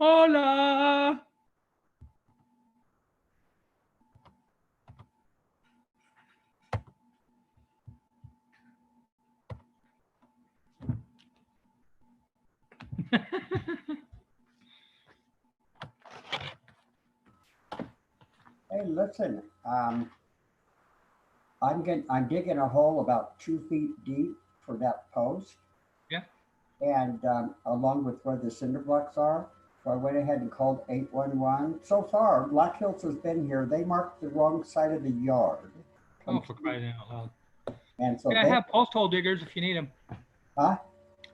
Hola. Hey, listen, I'm digging a hole about 2 feet deep for that post, Yeah. and along with where the cinder blocks are. So I went ahead and called 811. So far, Black Hills has been here. They marked the wrong side of the yard, Oh, for complete. crying out loud. And so Yeah, I they, have post hole diggers if you need them. huh?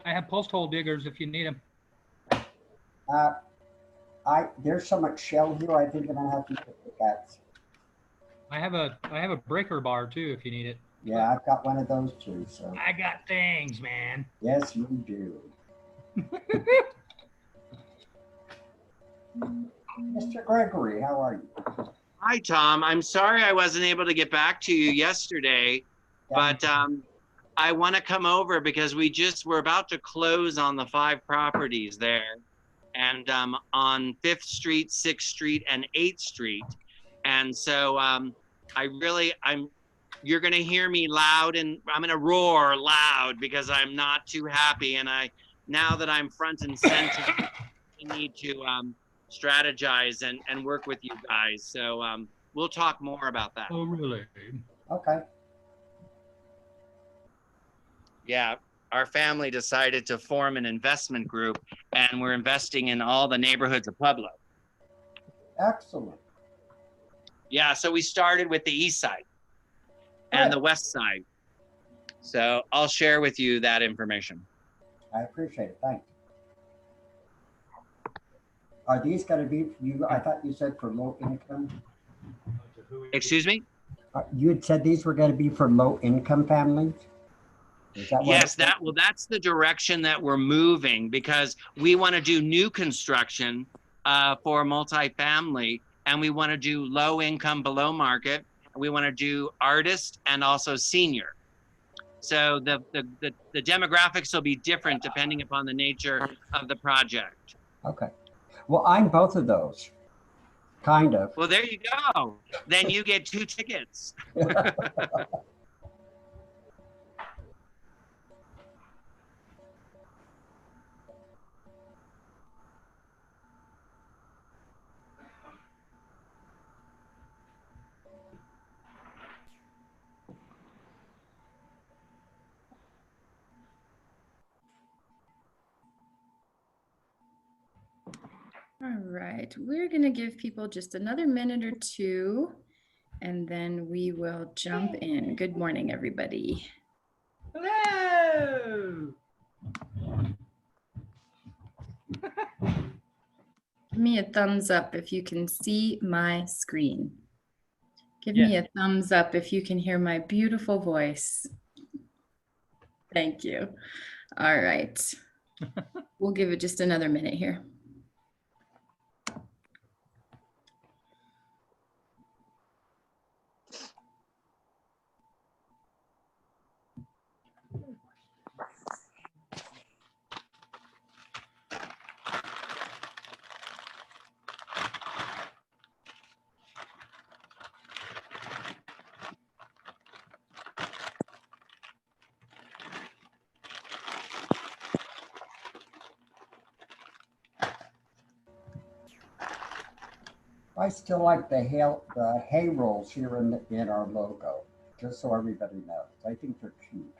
I have post hole diggers if you need them. Uh, there's so much shell here. I think I'm gonna have to use a pickaxe. I have a breaker bar too if you need it. Yeah, I've got one of those too. So I got things, man. yes, you do, Mr. Gregory. How are you? Hi, Tom. I'm sorry I wasn't able to get back to you yesterday, Yeah. but I want to come over because we're about to close on the 5 properties there, and on 5th Street, 6th Street, and 8th Street. And so you're going to hear me loud, and I'm going to roar loud because I'm not too happy. And now that I'm front and center, I need to strategize and work with you guys. So we'll talk more about that. Oh, really? Okay. Yeah, our family decided to form an investment group, and we're investing in all the neighborhoods of Pueblo. Excellent. Yeah, so we started with the east side and the west side. So I'll share with you that information. I appreciate it. Thanks. Are these going to be you? I thought you said for low income. Excuse me? You had said these were going to be for low income families. Is that Yes, that's the direction that we're moving, because we want to do new construction for multifamily, and we want to do low income below market. We want to do artist and also senior. So the demographics will be different depending upon the nature of the project. Okay. Well, I'm both of those, kind of. Well, there you go. Then you get 2 tickets. All right, we're going to give people just another minute or two, and then we will jump in. Good morning, everybody. Hello. Give me a thumbs up if you can see my screen. Give Yes. me a thumbs up if you can hear my beautiful voice. Thank you. All right. We'll give it just another minute here. I still like the hay rolls here in our logo, just so everybody knows. I think they're cute.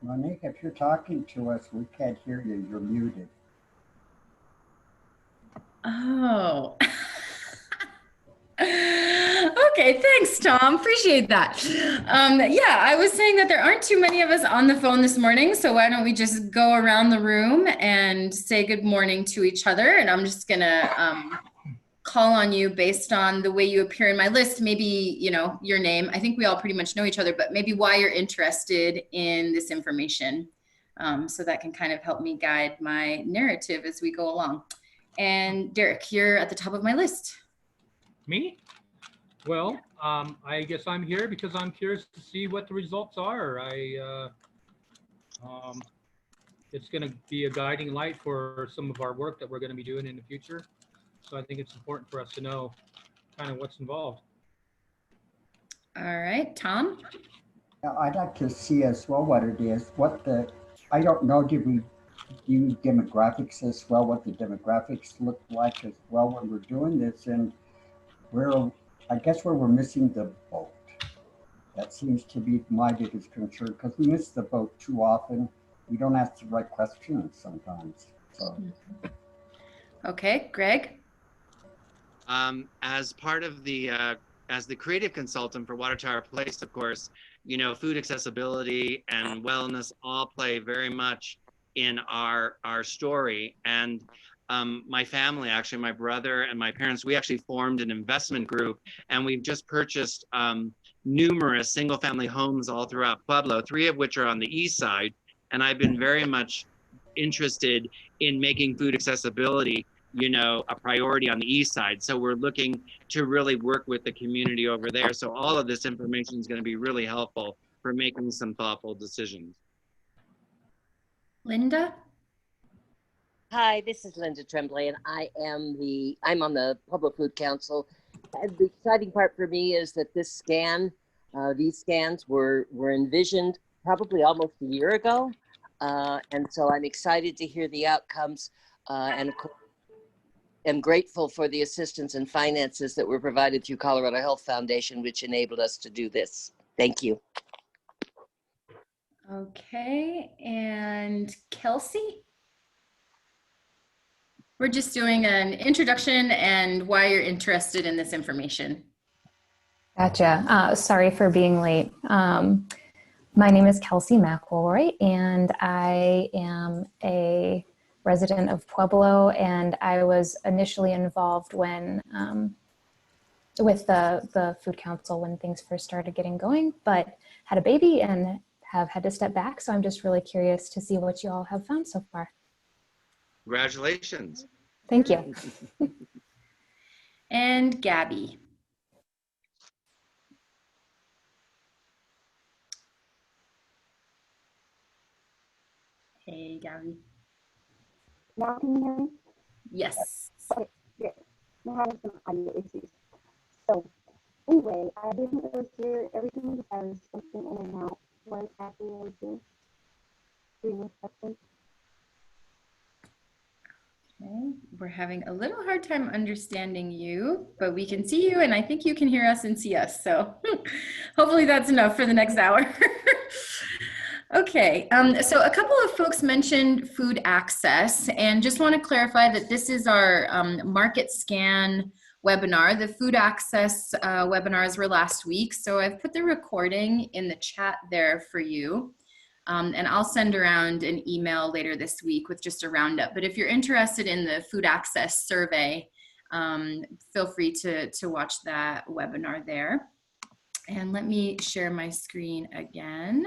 Monique, if you're talking to us, we can't hear you. You're muted. Oh. Okay, thanks, Tom. Appreciate that. Yeah, I was saying that there aren't too many of us on the phone this morning, so why don't we just go around the room and say good morning to each other? And I'm just gonna call on you based on the way you appear in my list. Maybe, you know, your name. I think we all pretty much know each other, but maybe why you're interested in this information. So that can kind of help me guide my narrative as we go along. And Derek, you're at the top of my list. Me? Well, I guess I'm here because I'm curious to see what the results are. It's going to be a guiding light for some of our work that we're going to be doing in the future. So I think it's important for us to know kind of what's involved. All right, Tom? Now, I'd like to see as well what it is, I don't know, did we do demographics as well, what the demographics look like as well when we're doing this, and I guess where we're missing the boat. That seems to be my biggest concern because we miss the boat too often. We don't ask the right questions sometimes. So. Okay, Greg? As part of as the creative consultant for Water Tower Place, of course, you know, food accessibility and wellness all play very much in our story. And my family, actually, my brother and my parents, we actually formed an investment group, and we've just purchased numerous single-family homes all throughout Pueblo, 3 of which are on the east side. And I've been very much interested in making food accessibility, you know, a priority on the east side. So we're looking to really work with the community over there. So all of this information is going to be really helpful for making some thoughtful decisions. Linda? Hi, this is Linda Tremblay, and I'm on the Pueblo Food Council. And the exciting part for me is that these scans were envisioned probably almost a year ago. And so I'm excited to hear the outcomes, and of course, am grateful for the assistance and finances that were provided through Colorado Health Foundation, which enabled us to do this. Thank you. Okay, and Kelsey? We're just doing an introduction and why you're interested in this information. Gotcha. Sorry for being late. My name is Kelsey McElroy, and I am a resident of Pueblo, and I was initially involved when with the Food Council when things first started getting going, but had a baby and have had to step back. So I'm just really curious to see what you all have found so far. Congratulations. Thank you. And Gabby. Hey, Gabby. Now can you hear me? Yes. Okay, good. I'm having some audio issues. So anyway, I didn't really hear everything because I was switching in and out. What exactly are we doing? Okay, we're having a little hard time understanding you, but we can see you, and I think you can hear us and see us. So hopefully that's enough for the next hour. Okay, so a couple of folks mentioned food access, and just want to clarify that this is our market scan webinar. The food access webinars were last week, so I've put the recording in the chat there for you. And I'll send around an email later this week with just a roundup. But if you're interested in the food access survey, feel free to watch that webinar there. And let me share my screen again,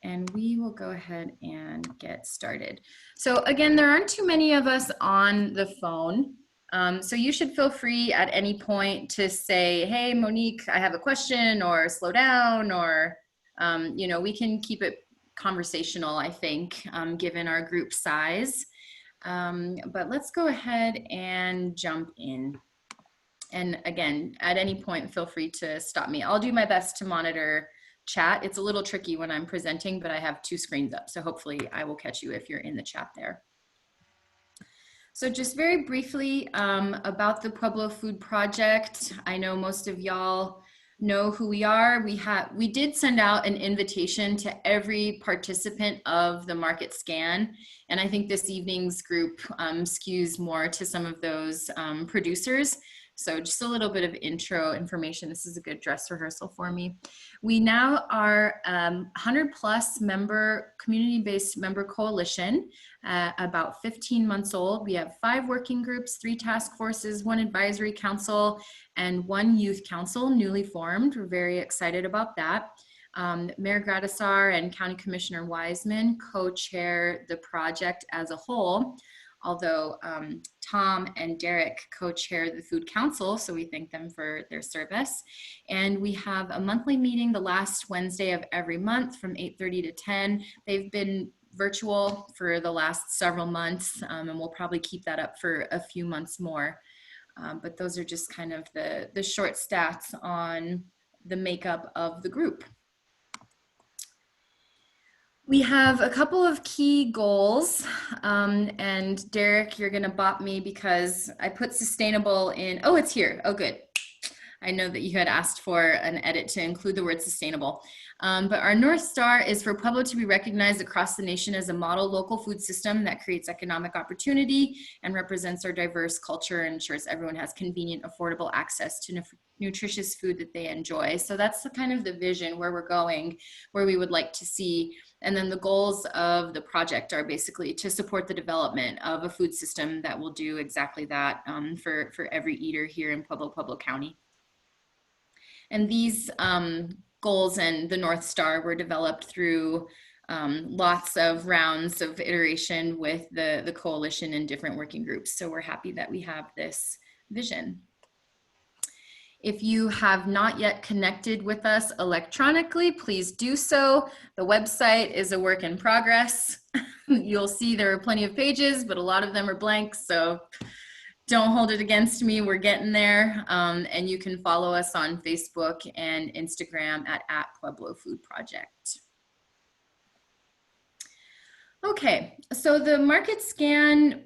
and we will go ahead and get started. So again, there aren't too many of us on the phone. So you should feel free at any point to say, hey, Monique, I have a question, or slow down, or, you know, we can keep it conversational, I think, given our group size. But let's go ahead and jump in. And again, at any point, feel free to stop me. I'll do my best to monitor chat. It's a little tricky when I'm presenting, but I have 2 screens up. So hopefully I will catch you if you're in the chat there. So just very briefly about the Pueblo Food Project. I know most of y'all know who we are. We did send out an invitation to every participant of the market scan. And I think this evening's group skews more to some of those producers. So just a little bit of intro information. This is a good dress rehearsal for me. We now are 100+ member, community-based member coalition, about 15 months old. We have 5 working groups, 3 task forces, 1 advisory council, and 1 youth council newly formed. We're very excited about that. Mayor Gradisar and County Commissioner Wiseman co-chair the project as a whole, although Tom and Derek co-chair the Food Council, so we thank them for their service. And we have a monthly meeting the last Wednesday of every month from 8:30 to 10. They've been virtual for the last several months, and we'll probably keep that up for a few months more. But those are just kind of the short stats on the makeup of the group. We have a couple of key goals, and Derek, you're gonna bop me because I put sustainable in, oh, it's here, oh good. I know that you had asked for an edit to include the word sustainable. But our North Star is for Pueblo to be recognized across the nation as a model local food system that creates economic opportunity and represents our diverse culture and ensures everyone has convenient, affordable access to nutritious food that they enjoy. So that's the kind of the vision where we're going, where we would like to see. And then the goals of the project are basically to support the development of a food system that will do exactly that for every eater here in Pueblo County. And these goals and the North Star were developed through lots of rounds of iteration with the coalition and different working groups. So we're happy that we have this vision. If you have not yet connected with us electronically, please do so. The website is a work in progress. You'll see there are plenty of pages, but a lot of them are blank. So don't hold it against me, we're getting there. And you can follow us on Facebook and Instagram at Pueblo Food Project. Okay, so the market scan,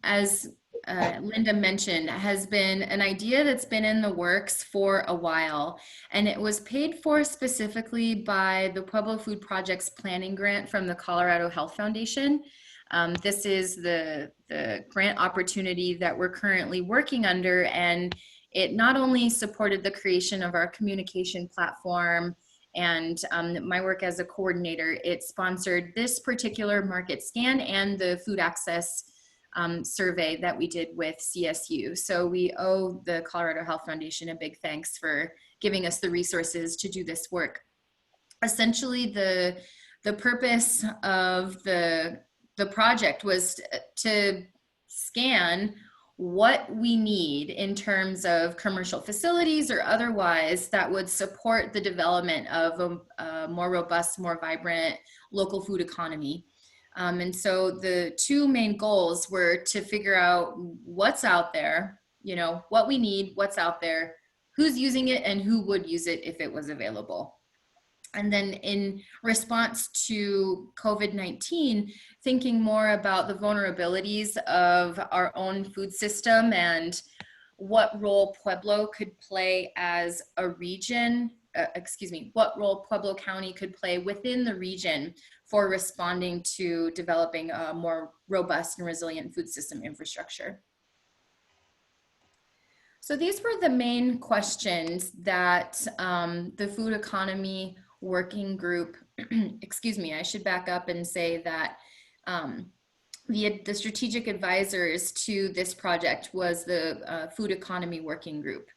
as Linda mentioned, has been an idea that's been in the works for a while, and it was paid for specifically by the Pueblo Food Project's planning grant from the Colorado Health Foundation. This is the grant opportunity that we're currently working under, and it not only supported the creation of our communication platform and my work as a coordinator, it sponsored this particular market scan and the food access survey that we did with CSU. So we owe the Colorado Health Foundation a big thanks for giving us the resources to do this work. Essentially, the purpose of the project was to scan what we need in terms of commercial facilities or otherwise that would support the development of a more robust, more vibrant local food economy. And so the 2 main goals were to figure out what's out there, you know, what we need, what's out there, who's using it, and who would use it if it was available. And then in response to COVID-19, thinking more about the vulnerabilities of our own food system and what role Pueblo could play as a region, what role Pueblo County could play within the region for responding to developing a more robust and resilient food system infrastructure. So these were the main questions that the food economy working group, excuse me, I should back up and say that the strategic advisors to this project was the food economy working group,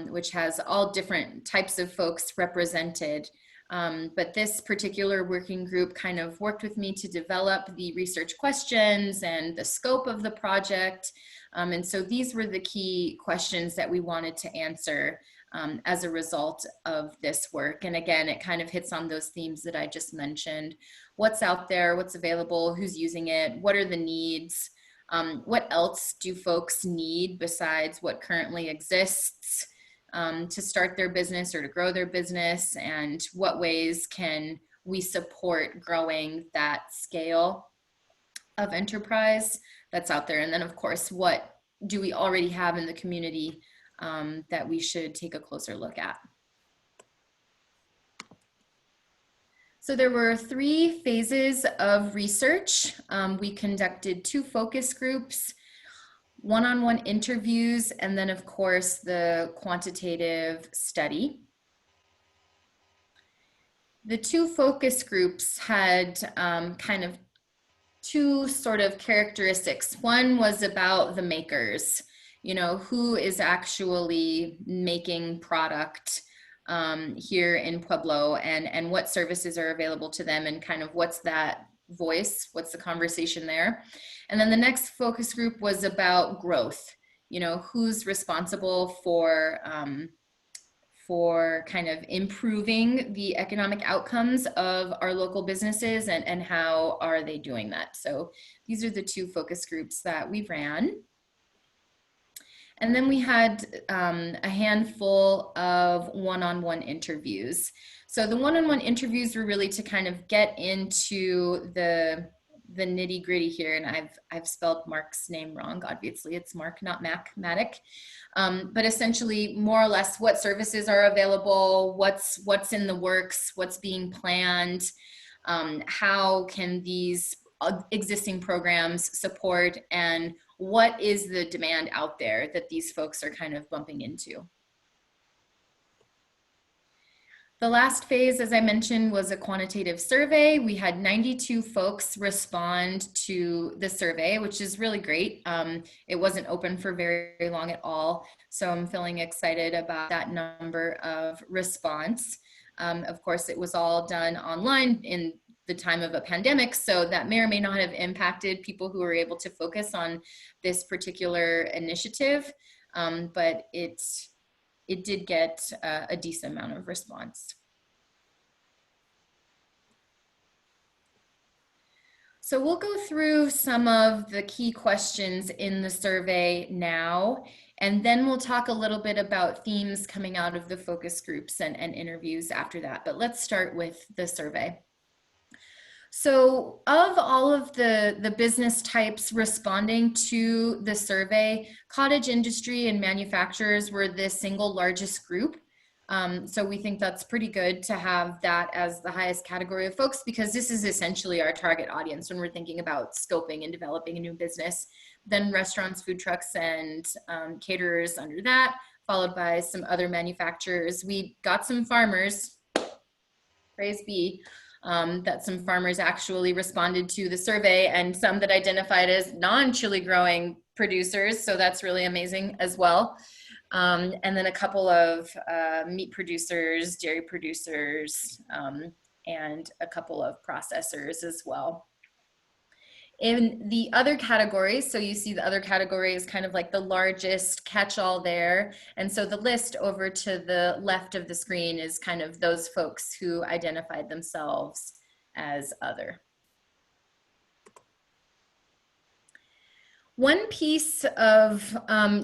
which has all different types of folks represented. But this particular working group kind of worked with me to develop the research questions and the scope of the project, And so these were the key questions that we wanted to answer as a result of this work. And again, it kind of hits on those themes that I just mentioned. What's out there, what's available, who's using it, what are the needs, what else do folks need besides what currently exists to start their business or to grow their business, and what ways can we support growing that scale of enterprise that's out there. And then of course, what do we already have in the community that we should take a closer look at. So there were 3 phases of research. We conducted 2 focus groups, one-on-one interviews, and then of course the quantitative study. The 2 focus groups had kind of 2 sort of characteristics. One was about the makers, you know, who is actually making product here in Pueblo, and what services are available to them, and kind of what's that voice, what's the conversation there. And then the next focus group was about growth, you know, who's responsible for kind of improving the economic outcomes of our local businesses, and how are they doing that. So these are the 2 focus groups that we ran. And then we had a handful of one-on-one interviews. So the one-on-one interviews were really to kind of get into the nitty gritty here. And I've spelled Mark's name wrong. Obviously it's Mark, not Mac. But essentially more or less what services are available, what's in the works, what's being planned, how can these existing programs support, and what is the demand out there that these folks are kind of bumping into. The last phase, as I mentioned, was a quantitative survey. We had 92 folks respond to the survey, which is really great. It wasn't open for very long at all, so I'm feeling excited about that number of response. Of course, it was all done online in the time of a pandemic, so that may or may not have impacted people who were able to focus on this particular initiative, but it did get a decent amount of response. So we'll go through some of the key questions in the survey now, and then we'll talk a little bit about themes coming out of the focus groups and interviews after that. But let's start with the survey. So of all of the business types responding to the survey, cottage industry and manufacturers were the single largest group. So we think that's pretty good to have that as the highest category of folks, because this is essentially our target audience when we're thinking about scoping and developing a new business. Then restaurants, food trucks, and caterers under that, followed by some other manufacturers. We got some farmers, praise be, that some farmers actually responded to the survey, and some that identified as non-chili growing producers. So that's really amazing as well. And then a couple of meat producers, dairy producers, and a couple of processors as well. In the other categories, so you see the other category is kind of like the largest catch-all there. And so the list over to the left of the screen is kind of those folks who identified themselves as other. One piece of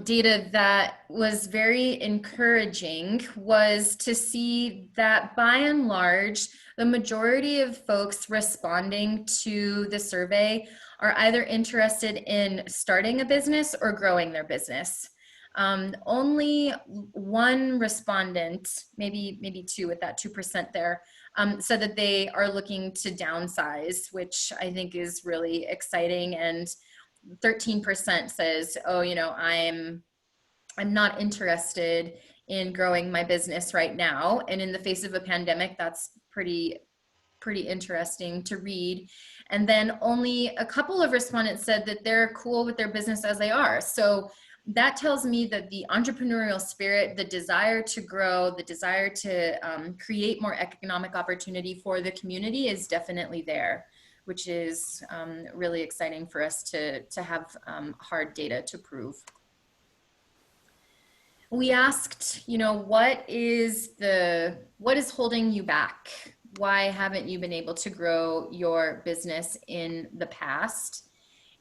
data that was very encouraging was to see that by and large, the majority of folks responding to the survey are either interested in starting a business or growing their business. Only one respondent, maybe 2 with that 2% there, said that they are looking to downsize, which I think is really exciting. And 13% says, oh, you know, I'm not interested in growing my business right now. And in the face of a pandemic, that's pretty interesting to read. And then only a couple of respondents said that they're cool with their business as they are. So that tells me that the entrepreneurial spirit, the desire to grow, the desire to create more economic opportunity for the community is definitely there. which is really exciting for us to have hard data to prove. We asked, you know, what is holding you back? Why haven't you been able to grow your business in the past?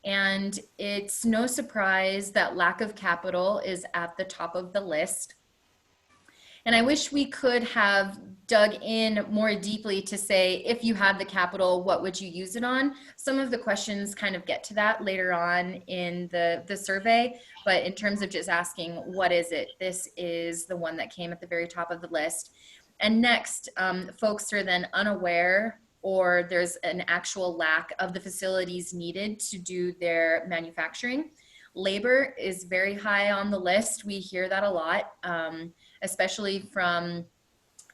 And it's no surprise that lack of capital is at the top of the list. And I wish we could have dug in more deeply to say, if you had the capital, what would you use it on? Some of the questions kind of get to that later on in the survey, but in terms of just asking, what is it? This is the one that came at the very top of the list. And next, folks are then unaware, or there's an actual lack of the facilities needed to do their manufacturing. Labor is very high on the list. We hear that a lot, especially from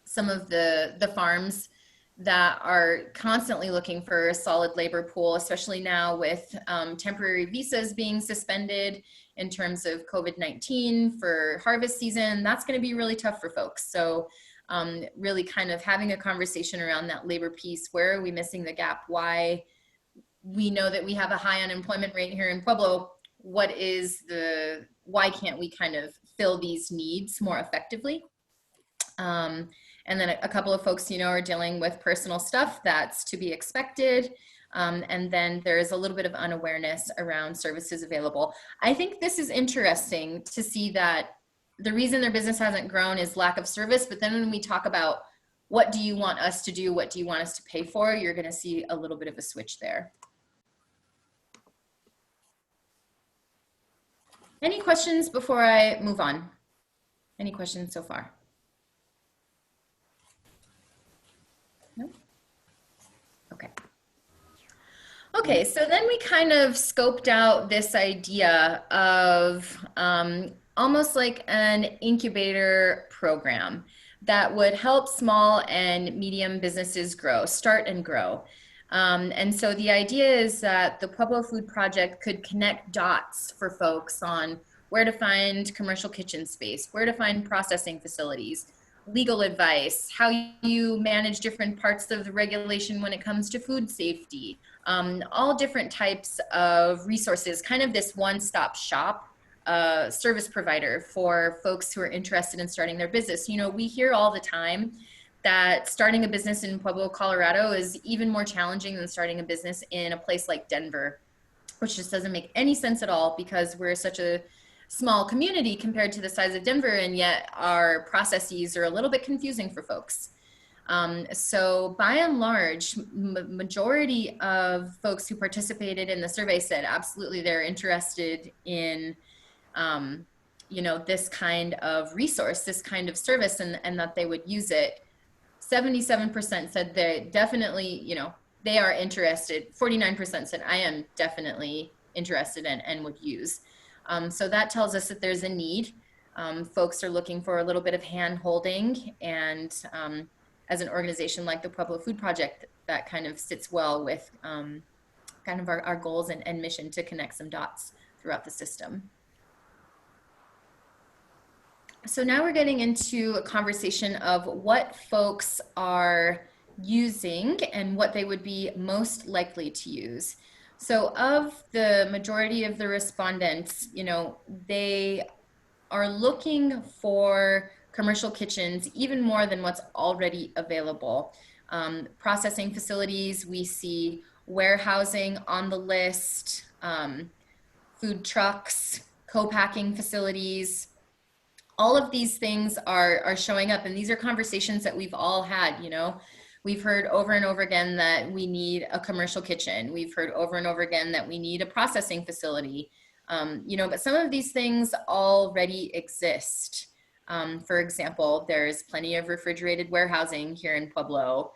some of the farms that are constantly looking for a solid labor pool, especially now with temporary visas being suspended in terms of COVID-19 for harvest season. That's going to be really tough for folks. So really kind of having a conversation around that labor piece. Where are we missing the gap? Why? We know that we have a high unemployment rate here in Pueblo. Why can't we kind of fill these needs more effectively? And then a couple of folks, you know, are dealing with personal stuff that's to be expected. And then there's a little bit of unawareness around services available. I think this is interesting to see that the reason their business hasn't grown is lack of service. But then when we talk about what do you want us to do, what do you want us to pay for, you're going to see a little bit of a switch there. Any questions before I move on? Any questions so far? No? Okay. Okay, so then we kind of scoped out this idea of almost like an incubator program that would help small and medium businesses grow, start and grow. And so the idea is that the Pueblo Food Project could connect dots for folks on where to find commercial kitchen space, where to find processing facilities, legal advice, how you manage different parts of the regulation when it comes to food safety, all different types of resources, kind of this one-stop shop service provider for folks who are interested in starting their business. You know, we hear all the time that starting a business in Pueblo, Colorado is even more challenging than starting a business in a place like Denver, which just doesn't make any sense at all because we're such a small community compared to the size of Denver, and yet our processes are a little bit confusing for folks. So by and large, majority of folks who participated in the survey said absolutely they're interested in you know, this kind of resource, this kind of service, and that they would use it. 77% said they definitely, you know, they are interested. 49% said I am definitely interested in and would use. So that tells us that there's a need. Folks are looking for a little bit of hand holding, and as an organization like the Pueblo Food Project, that kind of sits well with kind of our goals and mission to connect some dots throughout the system. So now we're getting into a conversation of what folks are using and what they would be most likely to use. So of the majority of the respondents, you know, they are looking for commercial kitchens even more than what's already available. Processing facilities, we see warehousing on the list, food trucks, co-packing facilities. All of these things are showing up, and these are conversations that we've all had. You know, we've heard over and over again that we need a commercial kitchen. We've heard over and over again that we need a processing facility. You know, but some of these things already exist. For example, there's plenty of refrigerated warehousing here in Pueblo.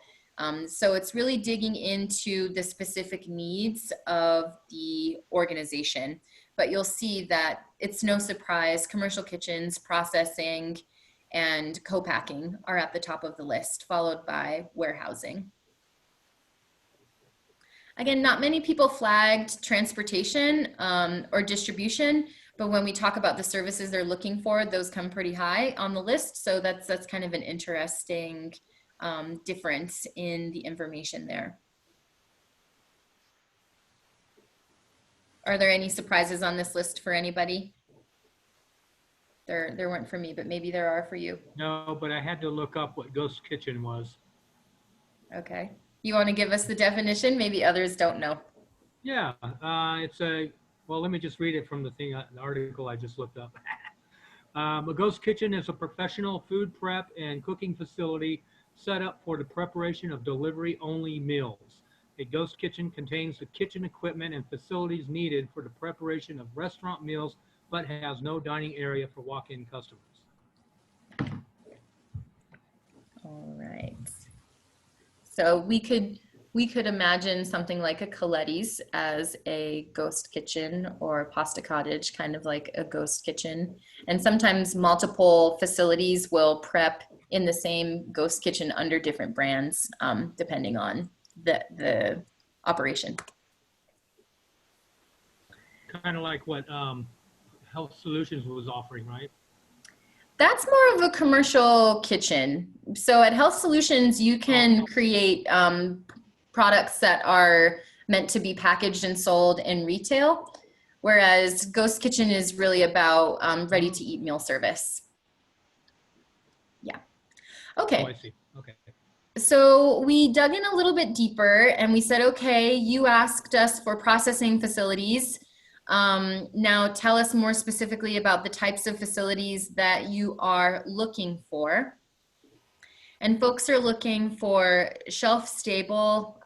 So it's really digging into the specific needs of the organization. But you'll see that it's no surprise commercial kitchens, processing, and co-packing are at the top of the list, followed by warehousing. Again, not many people flagged transportation or distribution, but when we talk about the services they're looking for, those come pretty high on the list. So that's kind of an interesting difference in the information there. Are there any surprises on this list for anybody? There weren't for me, but maybe there are for you. No, but I had to look up what ghost kitchen was. Okay. You want to give us the definition? Maybe others don't know. Yeah, well, let me just read it from the article I just looked up. A ghost kitchen is a professional food prep and cooking facility set up for the preparation of delivery-only meals. A ghost kitchen contains the kitchen equipment and facilities needed for the preparation of restaurant meals, but has no dining area for walk-in customers. All right. So we could imagine something like a Coletti's as a ghost kitchen, or Pasta Cottage, kind of like a ghost kitchen. And sometimes multiple facilities will prep in the same ghost kitchen under different brands, depending on the operation. Kind of like what Health Solutions was offering, right? That's more of a commercial kitchen. So at Health Solutions, you can create products that are meant to be packaged and sold in retail, whereas Ghost Kitchen is really about ready-to-eat meal service. Yeah. Okay. Oh, I see. Okay. So we dug in a little bit deeper and we said, okay, you asked us for processing facilities. Now tell us more specifically about the types of facilities that you are looking for. And folks are looking for shelf-stable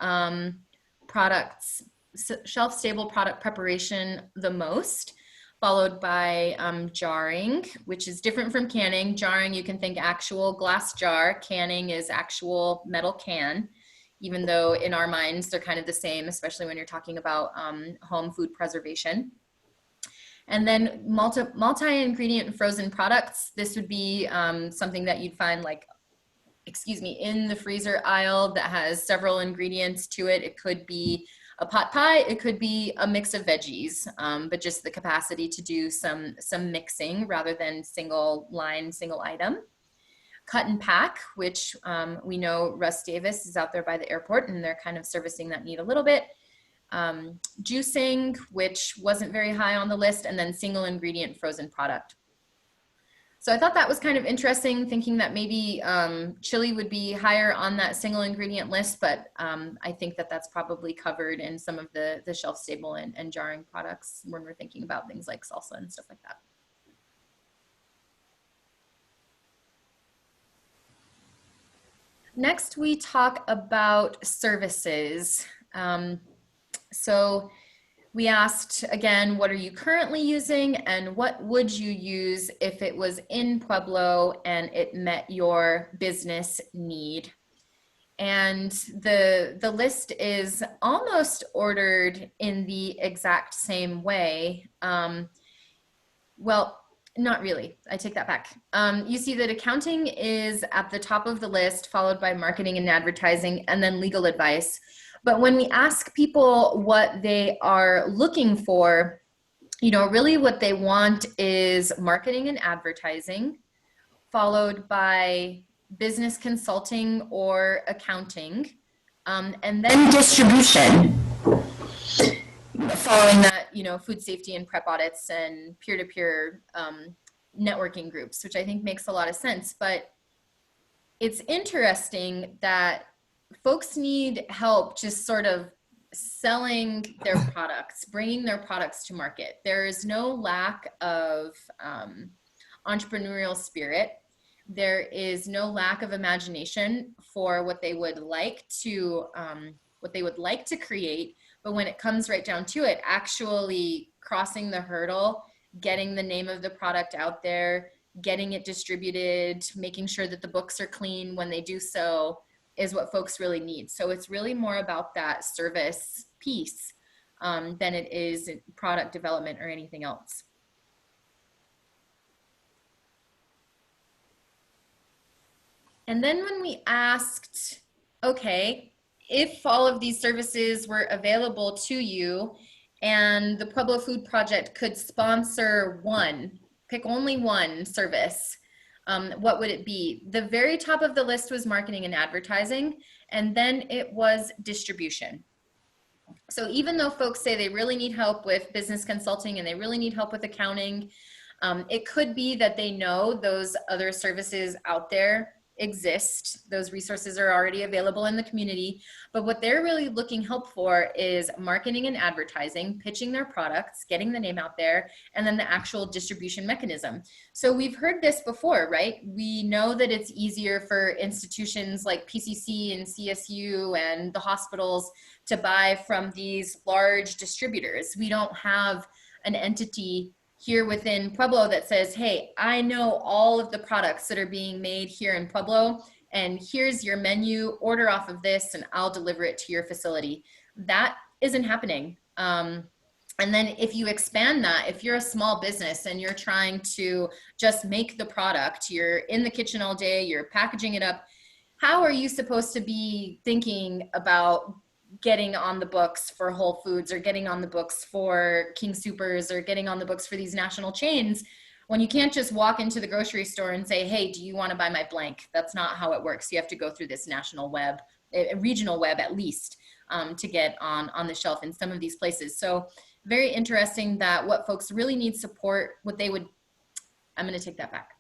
products, shelf-stable product preparation the most, followed by jarring, which is different from canning. Jarring, you can think actual glass jar. Canning is actual metal can, even though in our minds they're kind of the same, especially when you're talking about home food preservation. And then multi-ingredient frozen products. This would be something that you'd find in the freezer aisle that has several ingredients to it. It could be a pot pie, it could be a mix of veggies, but just the capacity to do some mixing rather than single line, single item. Cut and pack, which we know Russ Davis is out there by the airport and they're kind of servicing that need a little bit. Juicing, which wasn't very high on the list, and then single ingredient frozen product. So I thought that was kind of interesting, thinking that maybe chili would be higher on that single ingredient list, but I think that that's probably covered in some of the shelf stable and jarring products when we're thinking about things like salsa and stuff like that. Next, we talk about services. So we asked, again, what are you currently using and what would you use if it was in Pueblo and it met your business need? And the list is almost ordered in the exact same way. Well, not really. I take that back. You see that accounting is at the top of the list, followed by marketing and advertising, and then legal advice. But when we ask people what they are looking for, really what they want is marketing and advertising, followed by business consulting or accounting, and then distribution. Following that, food safety and prep audits and peer-to-peer networking groups, which I think makes a lot of sense. But it's interesting that folks need help just sort of selling their products, bringing their products to market. There is no lack of entrepreneurial spirit. There is no lack of imagination for what they would like to create. But when it comes right down to it, actually crossing the hurdle, getting the name of the product out there, getting it distributed, making sure that the books are clean when they do so, is what folks really need. So it's really more about that service piece than it is product development or anything else. And then when we asked, okay, if all of these services were available to you and the Pueblo Food Project could sponsor pick only one service, what would it be? The very top of the list was marketing and advertising, and then it was distribution. So even though folks say they really need help with business consulting and they really need help with accounting, it could be that they know those other services out there exist. Those resources are already available in the community. But what they're really looking help for is marketing and advertising, pitching their products, getting the name out there, and then the actual distribution mechanism. So we've heard this before, right? We know that it's easier for institutions like PCC and CSU and the hospitals to buy from these large distributors. We don't have an entity here within Pueblo that says, hey, I know all of the products that are being made here in Pueblo, and here's your menu, order off of this, and I'll deliver it to your facility. That isn't happening. And then if you expand that, if you're a small business and you're trying to just make the product, you're in the kitchen all day, you're packaging it up, how are you supposed to be thinking about getting on the books for Whole Foods or getting on the books for King Soopers or getting on the books for these national chains when you can't just walk into the grocery store and say, hey, do you want to buy my blank? That's not how it works. You have to go through this national web, a regional web at least, to get on the shelf in some of these places. So very interesting that what folks really need support, what they would, I'm going to take that back.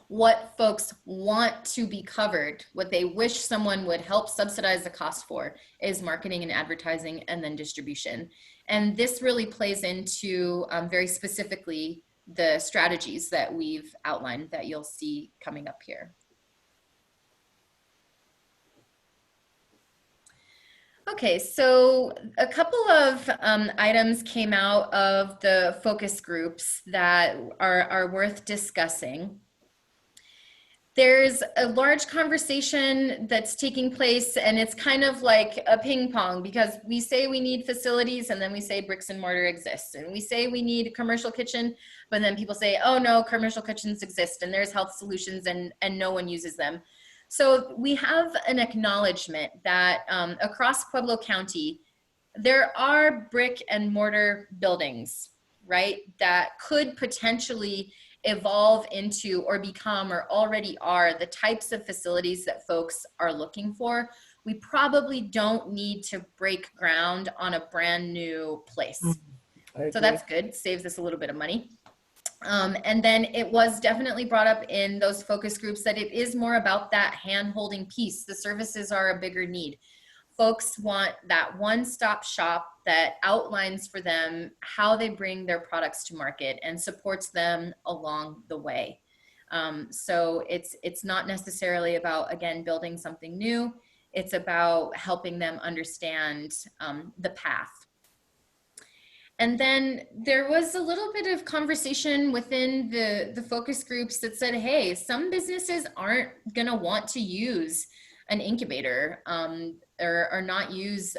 What folks want to be covered, what they wish someone would help subsidize the cost for, is marketing and advertising and then distribution. And this really plays into very specifically the strategies that we've outlined that you'll see coming up here. Okay, so a couple of items came out of the focus groups that are worth discussing. There's a large conversation that's taking place, and it's kind of like a ping pong, because we say we need facilities and then we say bricks and mortar exists, and we say we need a commercial kitchen, but then people say, oh no, commercial kitchens exist and there's health solutions and no one uses them. So we have an acknowledgement that across Pueblo County, there are brick and mortar buildings, right, that could potentially evolve into or become or already are the types of facilities that folks are looking for. We probably don't need to break ground on a brand new place. So that's good, saves us a little bit of money. And then it was definitely brought up in those focus groups that it is more about that hand-holding piece. The services are a bigger need. Folks want that one-stop shop that outlines for them how they bring their products to market and supports them along the way. So it's not necessarily about, again, building something new. It's about helping them understand the path. And then there was a little bit of conversation within the focus groups that said, hey, some businesses aren't going to want to use an incubator or not use,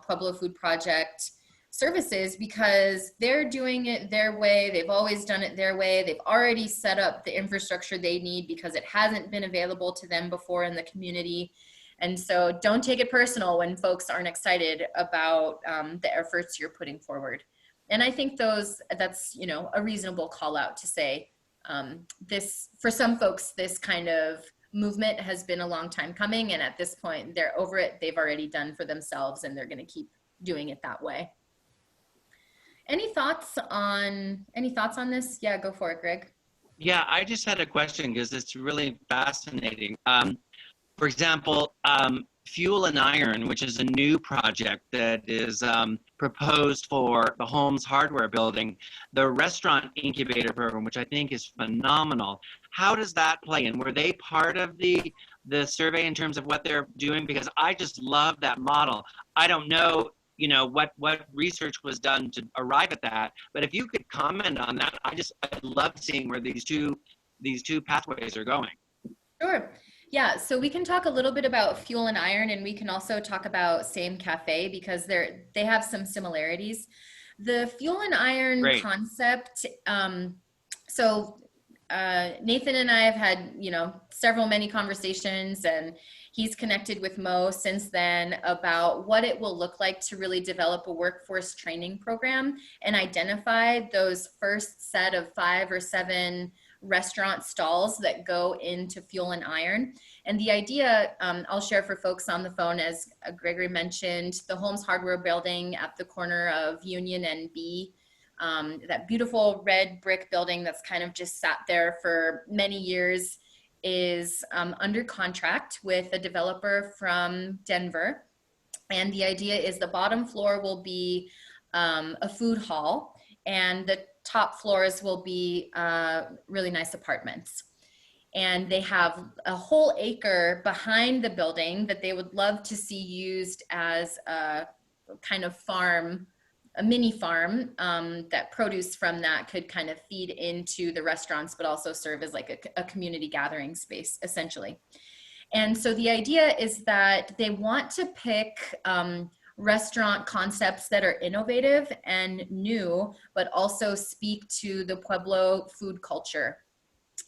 Pueblo Food Project services because they're doing it their way. They've always done it their way. They've already set up the infrastructure they need because it hasn't been available to them before in the community. And so don't take it personal when folks aren't excited about the efforts you're putting forward. And I think that's, a reasonable call out to say this, for some folks, this kind of movement has been a long time coming. And at this point, they're over it. They've already done for themselves and they're going to keep doing it that way. Any thoughts on this? Yeah, go for it, Greg. Yeah, I just had a question because it's really fascinating. For example, Fuel and Iron, which is a new project that is proposed for the Holmes Hardware Building, the restaurant incubator program, which I think is phenomenal. How does that play in? Were they part of the survey in terms of what they're doing? Because I just love that model. I don't know, what research was done to arrive at that, but if you could comment on that, I love seeing where these two pathways are going. Sure. Yeah, so we can talk a little bit about Fuel and Iron, and we can also talk about Same Cafe because they have some similarities. The Fuel and Iron concept, so Nathan and I have had, many conversations, and he's connected with Mo since then about what it will look like to really develop a workforce training program and identify those first set of 5 or 7 restaurant stalls that go into Fuel and Iron. And the idea, I'll share for folks on the phone, as Gregory mentioned, the Holmes Hardware building at the corner of Union and B, that beautiful red brick building that's kind of just sat there for many years, is under contract with a developer from Denver. And the idea is the bottom floor will be a food hall, and the top floors will be really nice apartments. And they have a whole acre behind the building that they would love to see used as a kind of farm, a mini farm, that produce from that could kind of feed into the restaurants, but also serve as like a community gathering space, essentially. And so the idea is that they want to pick restaurant concepts that are innovative and new, but also speak to the Pueblo food culture.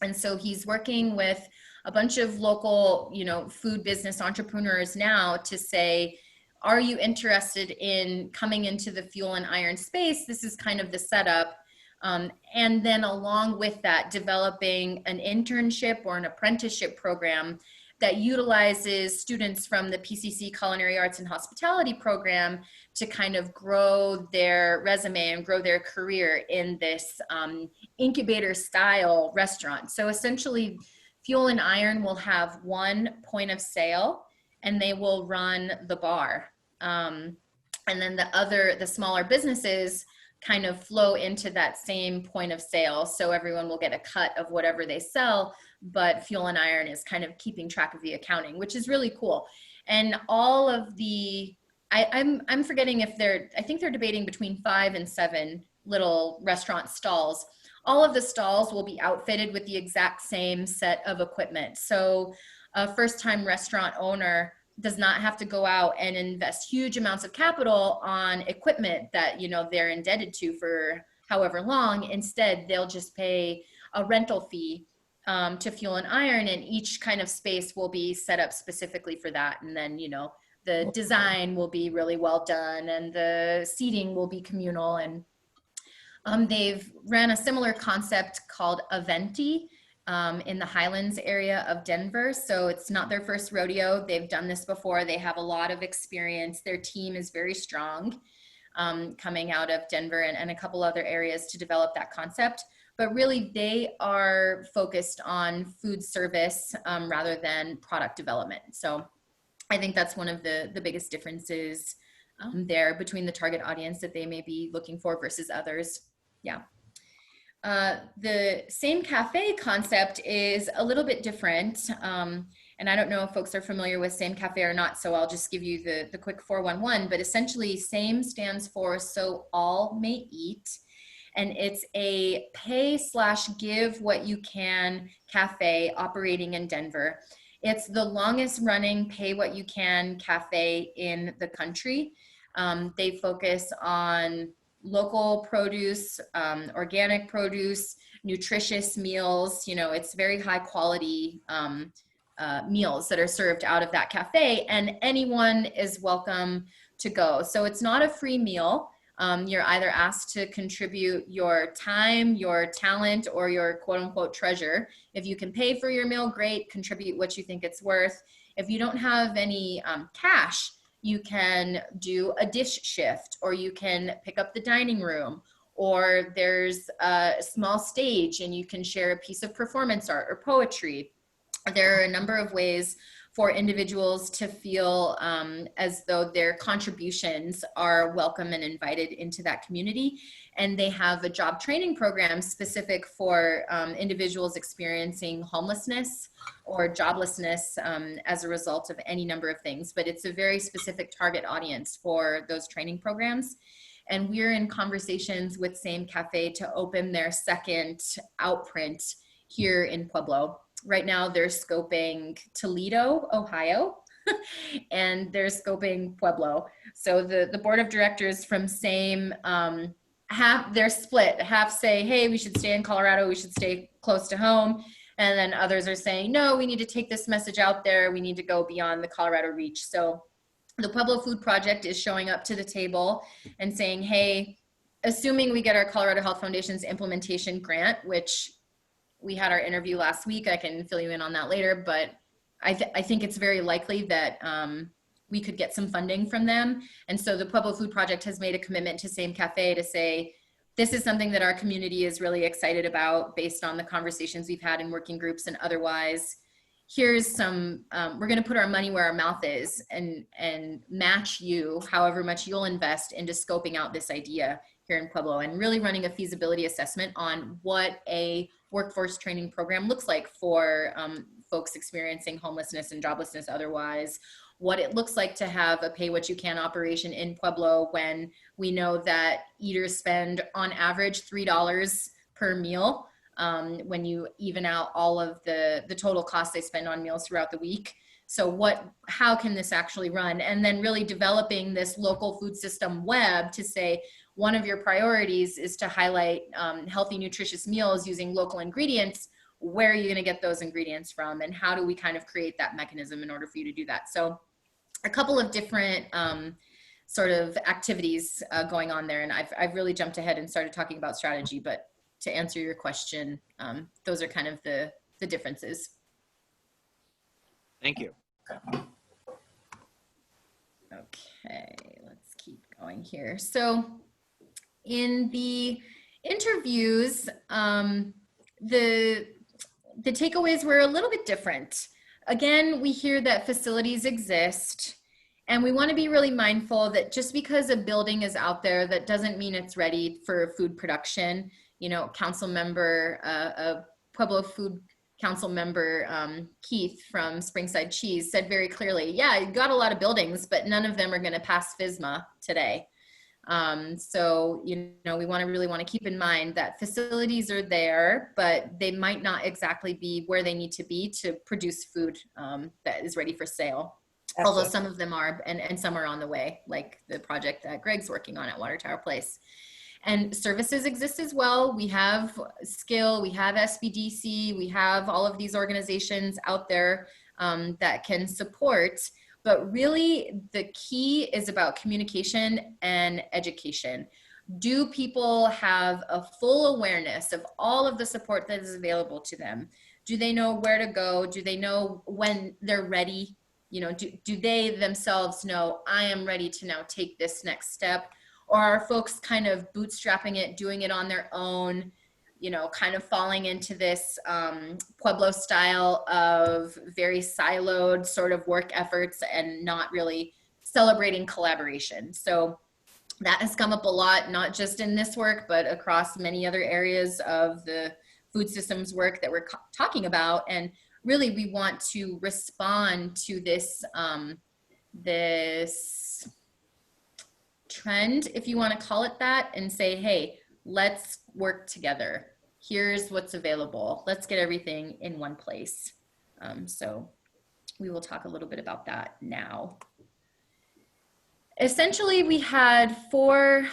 And so he's working with a bunch of local, food business entrepreneurs now to say, are you interested in coming into the Fuel and Iron space? This is kind of the setup. And then along with that, developing an internship or an apprenticeship program that utilizes students from the PCC Culinary Arts and Hospitality program to kind of grow their resume and grow their career in this incubator style restaurant. So essentially, Fuel and Iron will have one point of sale, and they will run the bar. And then the smaller businesses kind of flow into that same point of sale. So everyone will get a cut of whatever they sell, but Fuel and Iron is kind of keeping track of the accounting, which is really cool. And all of the, I'm forgetting if I think they're debating between 5 and 7 little restaurant stalls. All of the stalls will be outfitted with the exact same set of equipment. So a first-time restaurant owner does not have to go out and invest huge amounts of capital on equipment that, they're indebted to for however long. Instead, they'll just pay a rental fee to Fuel and Iron, and each kind of space will be set up specifically for that. And then, the design will be really well done, and the seating will be communal. And they've ran a similar concept called Aventi in the Highlands area of Denver. So it's not their first rodeo. They've done this before. They have a lot of experience. Their team is very strong, coming out of Denver and a couple other areas to develop that concept. But really, they are focused on food service rather than product development. So I think that's one of the biggest differences there between the target audience that they may be looking for versus others. Yeah. The same cafe concept is a little bit different. And I don't know if folks are familiar with Same Cafe or not, so I'll just give you the quick 411. But essentially, SAME stands for So All May Eat. And it's a pay/give what you can cafe operating in Denver. It's the longest running pay what you can cafe in the country. They focus on local produce, organic produce, nutritious meals. It's very high quality meals that are served out of that cafe, and anyone is welcome to go. So it's not a free meal. You're either asked to contribute your time, your talent, or your quote unquote treasure. If you can pay for your meal, great, contribute what you think it's worth. If you don't have any cash, you can do a dish shift, or you can pick up the dining room, or there's a small stage and you can share a piece of performance art or poetry. There are a number of ways for individuals to feel as though their contributions are welcome and invited into that community. And they have a job training program specific for individuals experiencing homelessness or joblessness as a result of any number of things. But it's a very specific target audience for those training programs. And we're in conversations with Same Cafe to open their second outprint here in Pueblo. Right now they're scoping Toledo, Ohio, and they're scoping Pueblo. So the board of directors from Same they're split. Half say, hey, we should stay in Colorado, we should stay close to home. And then others are saying, no, we need to take this message out there. We need to go beyond the Colorado reach. So the Pueblo Food Project is showing up to the table and saying, hey, assuming we get our Colorado Health Foundation's implementation grant, which we had our interview last week, I can fill you in on that later, but I think it's very likely that we could get some funding from them. And so the Pueblo Food Project has made a commitment to Same Cafe to say, this is something that our community is really excited about based on the conversations we've had in working groups and otherwise. Here's some, we're gonna put our money where our mouth is and match you however much you'll invest into scoping out this idea here in Pueblo and really running a feasibility assessment on what a workforce training program looks like for folks experiencing homelessness and joblessness otherwise, what it looks like to have a pay what you can operation in Pueblo when we know that eaters spend on average $3 per meal when you even out all of the total costs they spend on meals throughout the week. So how can this actually run? And then really developing this local food system web to say, one of your priorities is to highlight healthy, nutritious meals using local ingredients. Where are you gonna get those ingredients from? And how do we kind of create that mechanism in order for you to do that? So a couple of different sort of activities going on there. And I've really jumped ahead and started talking about strategy, but to answer your question, those are kind of the differences. Thank you. Okay, let's keep going here. So in the interviews, the takeaways were a little bit different. Again, we hear that facilities exist, and we want to be really mindful that just because a building is out there, that doesn't mean it's ready for food production. You know, council member, Pueblo Food Council member Keith from Springside Cheese said very clearly, yeah, you got a lot of buildings, but none of them are going to pass FSMA today. So, you know, we really want to keep in mind that facilities are there, but they might not exactly be where they need to be to produce food that is ready for sale. Although some of them are, and some are on the way, like the project that Greg's working on at Water Tower Place. And services exist as well. We have Skill, we have SBDC, we have all of these organizations out there that can support. But really, the key is about communication and education. Do people have a full awareness of all of the support that is available to them? Do they know where to go? Do they know when they're ready? You know, do they themselves know, I am ready to now take this next step? Or are folks kind of bootstrapping it, doing it on their own, you know, kind of falling into this Pueblo style of very siloed sort of work efforts and not really celebrating collaboration. So that has come up a lot, not just in this work, but across many other areas of the food systems work that we're talking about. And really, we want to respond to this, this trend, if you want to call it that, and say, hey, let's work together. Here's what's available. Let's get everything in one place. So we will talk a little bit about that now. Essentially, we had four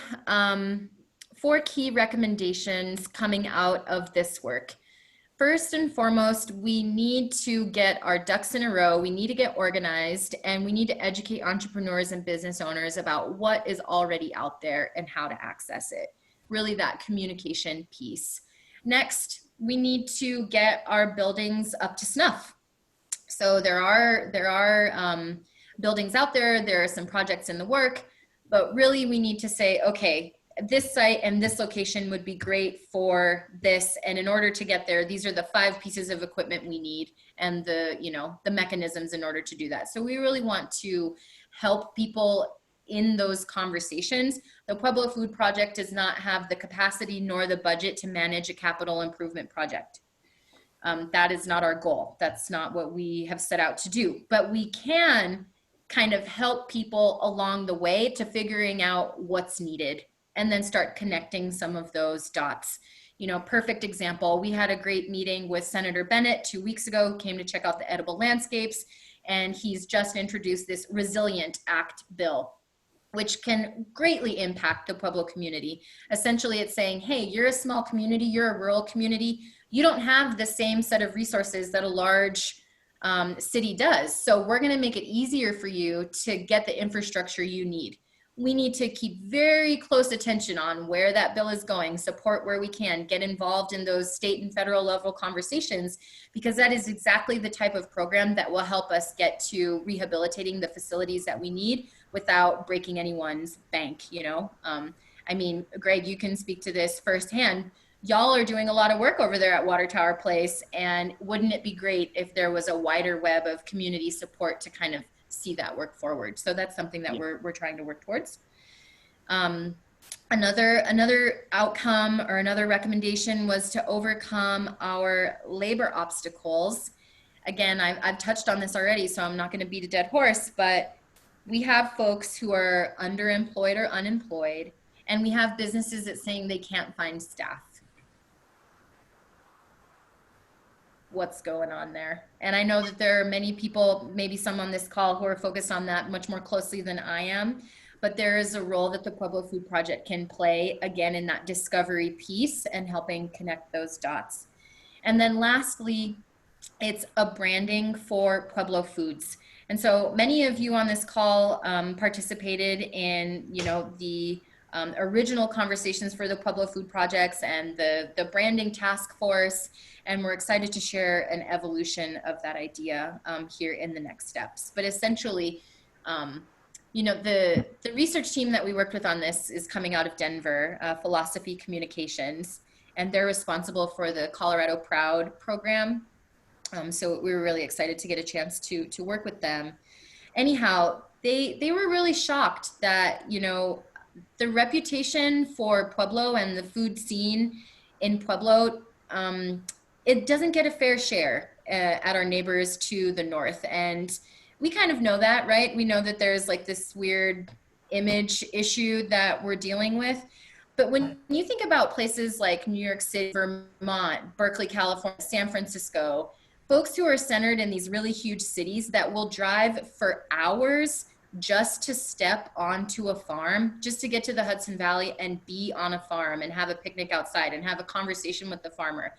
key recommendations coming out of this work. First and foremost, we need to get our ducks in a row. We need to get organized, and we need to educate entrepreneurs and business owners about what is already out there and how to access it. Really, that communication piece. Next, we need to get our buildings up to snuff. So there are buildings out there. There are some projects in the work, but really we need to say, okay, this site and this location would be great for this. And in order to get there, these are the 5 pieces of equipment we need and the mechanisms in order to do that. So we really want to help people in those conversations. The Pueblo Food Project does not have the capacity nor the budget to manage a capital improvement project. That is not our goal. That's not what we have set out to do. But we can kind of help people along the way to figuring out what's needed and then start connecting some of those dots. You know, perfect example, we had a great meeting with Senator Bennett 2 weeks ago, who came to check out the edible landscapes, and he's just introduced this Resilient Act bill. which can greatly impact the Pueblo community. Essentially, it's saying, hey, you're a small community, you're a rural community, you don't have the same set of resources that a large city does. So we're gonna make it easier for you to get the infrastructure you need. We need to keep very close attention on where that bill is going, support where we can, get involved in those state and federal level conversations, because that is exactly the type of program that will help us get to rehabilitating the facilities that we need without breaking anyone's bank, you know? I mean, Greg, you can speak to this firsthand. Y'all are doing a lot of work over there at Water Tower Place, and wouldn't it be great if there was a wider web of community support to kind of see that work forward? So that's something that we're trying to work towards. Another outcome or another recommendation was to overcome our labor obstacles. Again, I've touched on this already, so I'm not going to beat a dead horse, but we have folks who are underemployed or unemployed, and we have businesses that saying they can't find staff. What's going on there? And I know that there are many people, maybe some on this call, who are focused on that much more closely than I am, but there is a role that the Pueblo Food Project can play, again, in that discovery piece and helping connect those dots. And then lastly, it's a branding for Pueblo foods. And so many of you on this call participated in, you know, the original conversations for the Pueblo Food Projects and the branding task force. And we're excited to share an evolution of that idea here in the next steps. But essentially, you know, the research team that we worked with on this is coming out of Denver, Philosophy Communications, and they're responsible for the Colorado Proud program. So we were really excited to get a chance to work with them. Anyhow, they were really shocked that, you know, the reputation for Pueblo and the food scene in Pueblo, it doesn't get a fair share at our neighbors to the north. And we kind of know that, right? We know that there's like this weird image issue that we're dealing with. But when you think about places like New York City, Vermont, Berkeley, California, San Francisco, folks who are centered in these really huge cities that will drive for hours just to step onto a farm, just to get to the Hudson Valley and be on a farm and have a picnic outside and have a conversation with the farmer.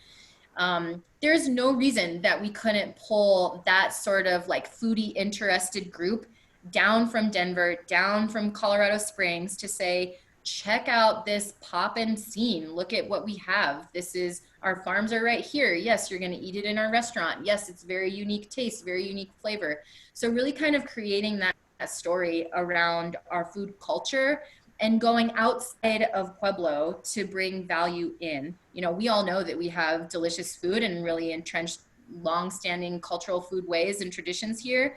There's no reason that we couldn't pull that sort of like foodie interested group down from Denver, down from Colorado Springs to say, check out this pop-in scene. Look at what we have. This is, our farms are right here. Yes, you're going to eat it in our restaurant. Yes, it's very unique taste, very unique flavor. So really kind of creating that story around our food culture and going outside of Pueblo to bring value in. You know, we all know that we have delicious food and really entrenched long-standing cultural food ways and traditions here.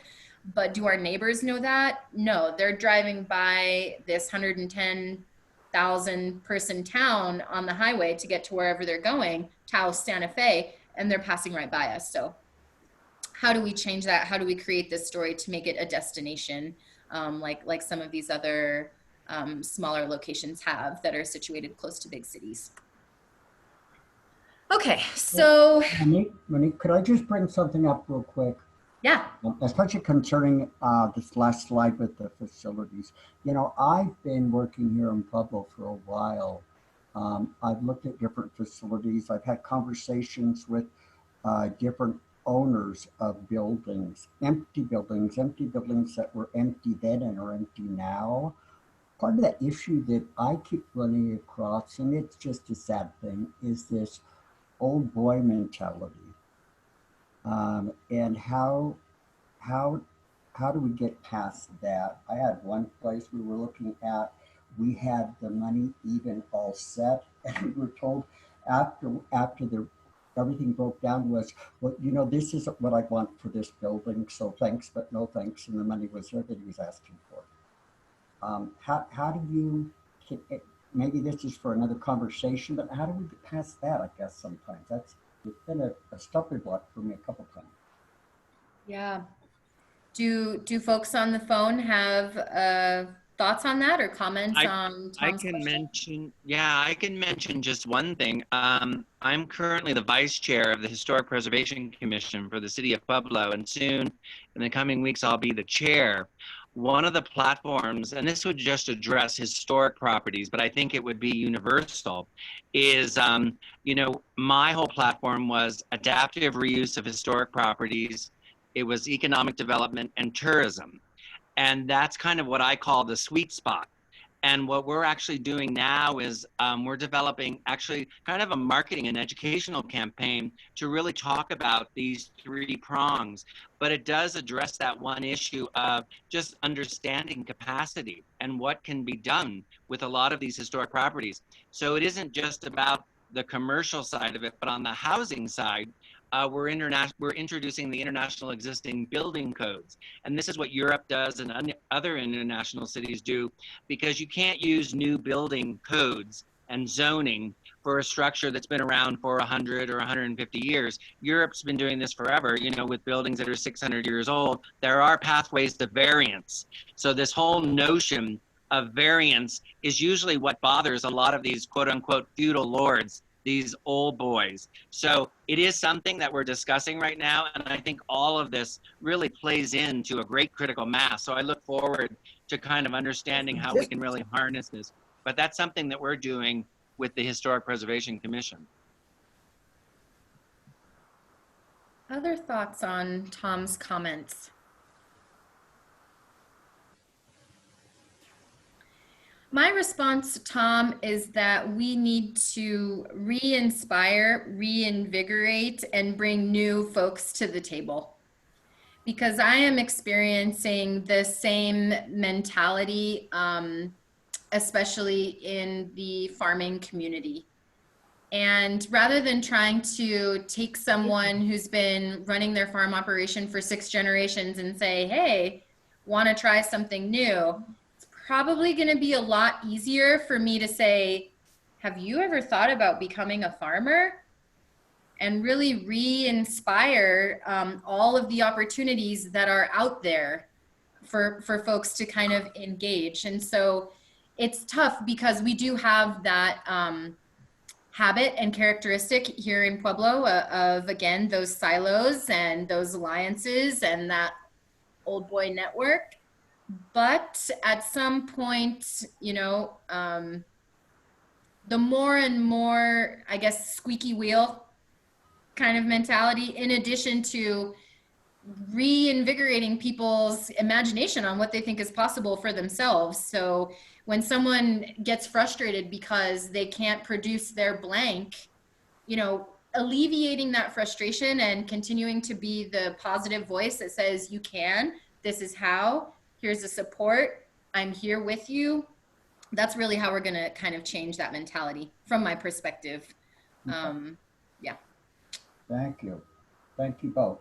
But do our neighbors know that? No, they're driving by this 110,000 person town on the highway to get to wherever they're going, Taos, Santa Fe, and they're passing right by us. So how do we change that? How do we create this story to make it a destination like some of these other smaller locations have that are situated close to big cities? Okay, so. Monique, could I just bring something up real quick? Yeah. Especially concerning this last slide with the facilities. You know, I've been working here in Pueblo for a while. I've looked at different facilities. I've had conversations with different owners of buildings, empty buildings that were empty then and are empty now. Part of that issue that I keep running across, and it's just a sad thing, is this old boy mentality. And how do we get past that? I had one place we were looking at, we had the money even all set, and we were told after everything broke down was, well, you know, this isn't what I want for this building, so thanks, but no thanks, and the money was there that he was asking for. How do you, maybe this is for another conversation, but how do we get past that, I guess, sometimes? It's been a stumbling block for me a couple times. Yeah. Do folks on the phone have thoughts on that or comments on Tom's question? I can mention just one thing. I'm currently the vice chair of the Historic Preservation Commission for the city of Pueblo, and soon in the coming weeks I'll be the chair. one of the platforms, and this would just address historic properties, but I think it would be universal, is, you know, my whole platform was adaptive reuse of historic properties. It was economic development and tourism. And that's kind of what I call the sweet spot. And what we're actually doing now is we're developing actually kind of a marketing and educational campaign to really talk about these three prongs. But it does address that one issue of just understanding capacity and what can be done with a lot of these historic properties. So it isn't just about the commercial side of it, but on the housing side, we're introducing the international existing building codes. And this is what Europe does and other international cities do, because you can't use new building codes and zoning for a structure that's been around for 100 or 150 years. Europe's been doing this forever, you know, with buildings that are 600 years old. There are pathways to variance. So this whole notion of variance is usually what bothers a lot of these quote unquote feudal lords, these old boys. So it is something that we're discussing right now. And I think all of this really plays into a great critical mass. So I look forward to kind of understanding how we can really harness this. But that's something that we're doing with the Historic Preservation Commission. Other thoughts on Tom's comments? My response, Tom, is that we need to re-inspire, reinvigorate, and bring new folks to the table. Because I am experiencing the same mentality, especially in the farming community. And rather than trying to take someone who's been running their farm operation for 6 generations and say, hey, want to try something new? Probably going to be a lot easier for me to say, have you ever thought about becoming a farmer? And really re-inspire all of the opportunities that are out there for folks to kind of engage. And so it's tough because we do have that habit and characteristic here in Pueblo of, again, those silos and those alliances and that old boy network. But at some point, you know, the more and more, I guess, squeaky wheel kind of mentality, in addition to reinvigorating people's imagination on what they think is possible for themselves. So when someone gets frustrated because they can't produce their blank, you know, alleviating that frustration and continuing to be the positive voice that says, you can, this is how, here's the support, I'm here with you. That's really how we're going to kind of change that mentality from my perspective. Yeah. Thank you. Thank you both.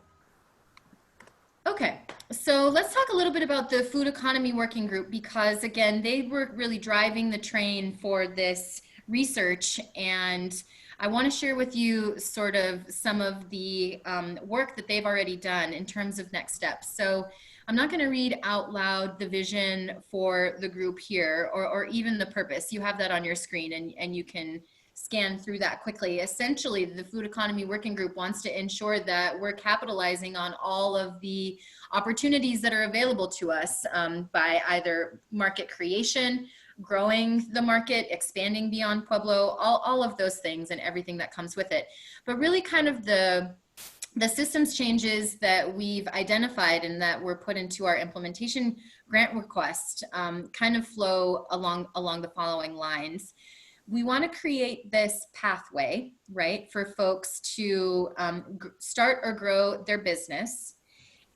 Okay, so let's talk a little bit about the Food Economy Working Group, because again, they were really driving the train for this research, and I want to share with you sort of some of the work that they've already done in terms of next steps. So I'm not going to read out loud the vision for the group here, or even the purpose. You have that on your screen, and you can scan through that quickly. Essentially, the Food Economy Working Group wants to ensure that we're capitalizing on all of the opportunities that are available to us by either market creation, growing the market, expanding beyond Pueblo, all of those things and everything that comes with it. But really kind of the systems changes that we've identified and that were put into our implementation grant request kind of flow along the following lines. We want to create this pathway, right, for folks to start or grow their business.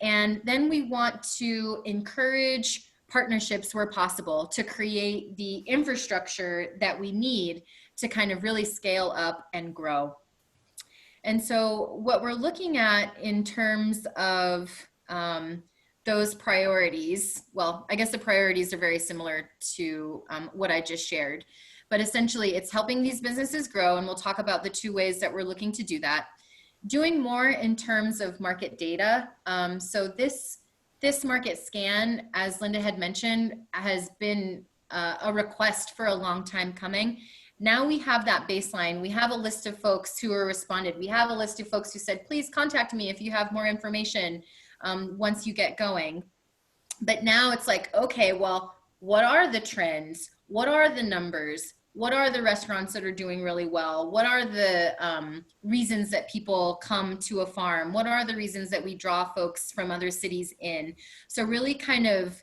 And then we want to encourage partnerships where possible to create the infrastructure that we need to kind of really scale up and grow. And so what we're looking at in terms of those priorities, well, I guess the priorities are very similar to what I just shared. But essentially, it's helping these businesses grow, and we'll talk about the 2 ways that we're looking to do that. Doing more in terms of market data. So this market scan, as Linda had mentioned, has been a request for a long time coming. Now we have that baseline. We have a list of folks who are responded. We have a list of folks who said, please contact me if you have more information once you get going. But now it's like, okay, well, what are the trends? What are the numbers? What are the restaurants that are doing really well? What are the reasons that people come to a farm? What are the reasons that we draw folks from other cities in? So really kind of